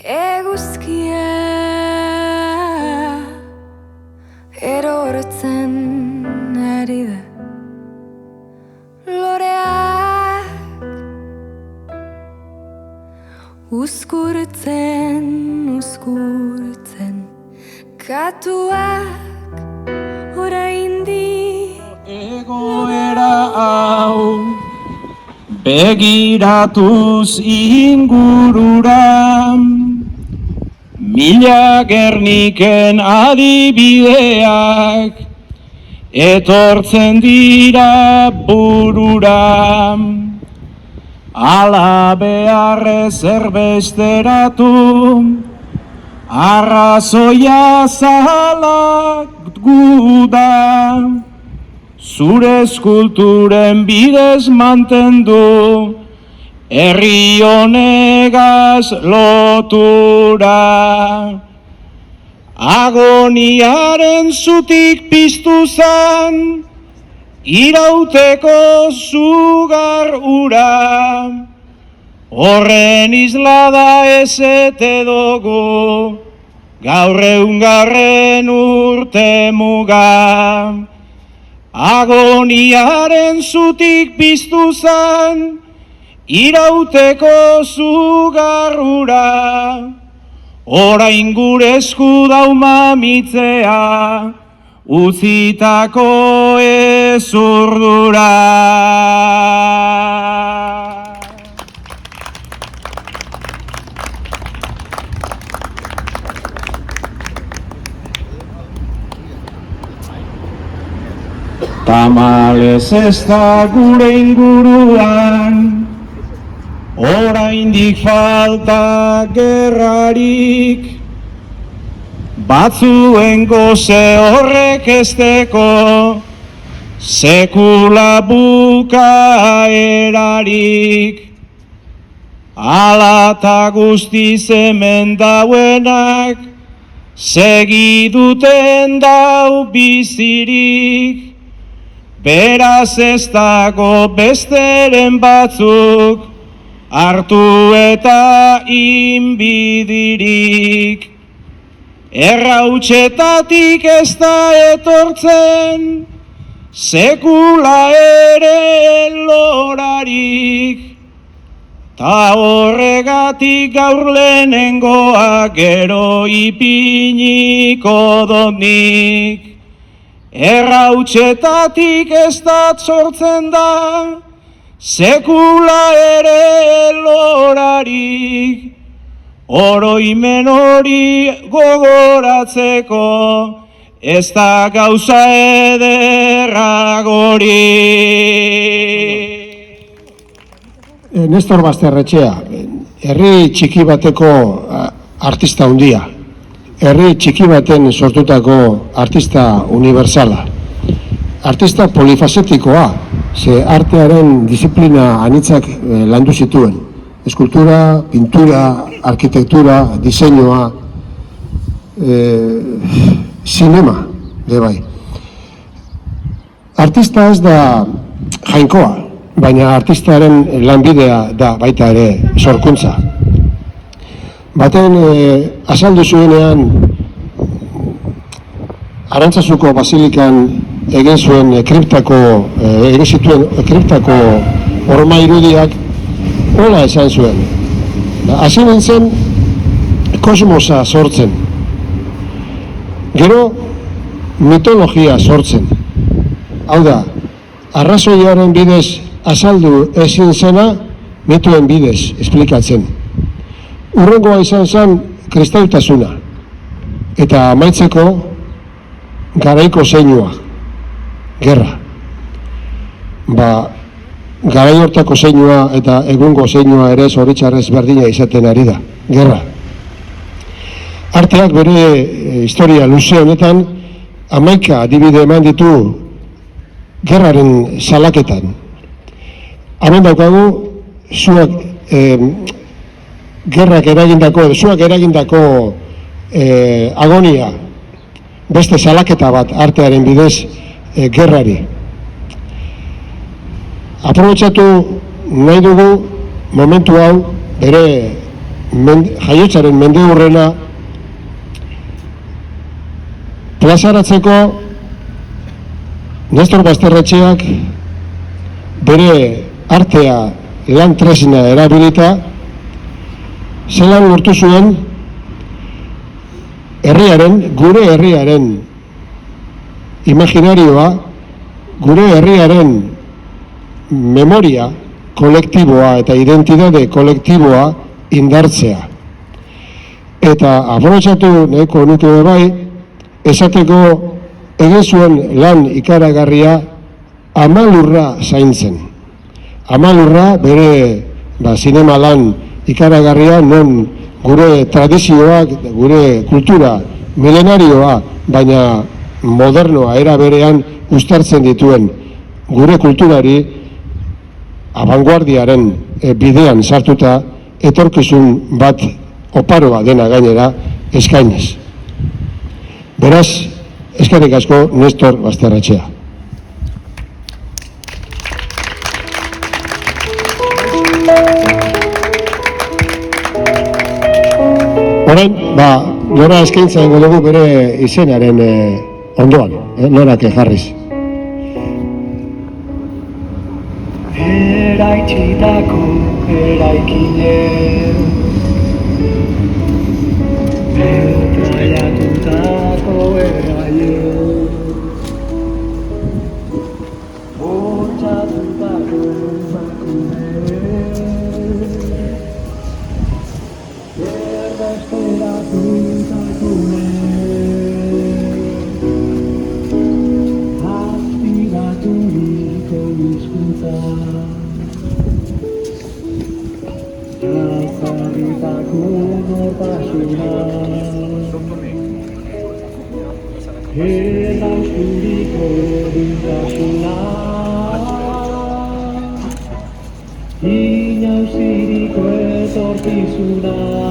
Eguzkia erortzen ari da, loreak uzkurtzen, katuak oraindik. Egoera hau begiratuz ingurura, mila Gerniken adibideak etortzen dira burura. Ala beharrez erbesteratu, arrazoia zalatu da, zure eskulturen bidez mantendu herri honegaz lotura. Agoniaren zutik piztu zan, irauteko zugar ura, horren islada ezete dugu, gaur 100. urte muga. Agoniaren zutik piztu zan, irauteko zugar ura, orain gure esku dauma mitzea, utzitako ezurdura. Tamalez ez da gure inguruan, oraindik falta gerrarik, batzuen goze horrek esteko, sekula bukaerarik. Ala ta guztiz hemen dauenak, segiduten dau bizirik, beraz ez dago besteren batzuk, hartu eta inbidirik. Errautsetatik ez da etortzen, sekula ere lorarik, ta horregatik gaur lehenengoa gero ipiniko donik. Errautsetatik ez da sortzen da, sekula ere lorarik, oroimen hori gogoratzeko, ez da gauza ederragorik. Nestor Basterretxea, herri txiki bateko artista handia. Herri txiki baten sortutako artista universala. Artista polifazetikoa, ze artearen disiplina anitzak landu zituen. Eskultura, pintura, arkitektura, diseinua, sinema, bai. Artista ez da jainkoa, baina artistaren lanbidea da baita ere sorkuntza. Baten azaldu zuenean Arantzazuko basilikan egin zuen egin zituen kriptako horma irudiak hola esan zuen. Hasi nintzen kosmosa sortzen, gero mitologia sortzen. Hau da, arrazoiaren bidez azaldu ezin zena mituen bidez esplikatzen. Urrengoa izan zen kristautasuna, eta amaitzeko garaiko zeinua, gerra. Garai hortako zeinua eta egungo zeinua ere zoritxarrez berdina izaten ari da, gerra. Arteak bere historia luze honetan 11 adibide eman ditu gerraren salaketan. Hemen daukagu zuak gerrak eragindako agonia, beste salaketa bat artearen bidez gerrari. Aprobetxatu nahi dugu momentu hau bere jaiotzaren mendeurrena plazaratzeko Nestor Basterretxeak bere artea lan tresna erabilita zelan lortu zuen gure herriaren imaginarioa, gure herriaren memoria kolektiboa eta identitate kolektiboa indartzea. Eta aprobetxatu nahiko nuke bai, esateko egin zuen lan ikaragarria Amalurra zaintzen. Amalurra bere zinema lan ikaragarria non gure tradizioak, gure kultura milenarioa, baina modernoa era berean uztartzen dituen gure kulturari abanguardiaren bidean sartuta etorkizun bat oparoa dena gainera eskainez. Beraz, eskerrik asko Nestor Basterretxea. Orain, nora eskaintza egingo dugu bere izenaren ondoan, norak jarriz. Eraitsitako eraikinen Metraiatutako eraien Bortxatutako emakumeen Erbestera pintakunen Aktibaturiko hizkuntza Jazarritako nortasuna Erausturiko dintasuna Inauziriko etorkizuna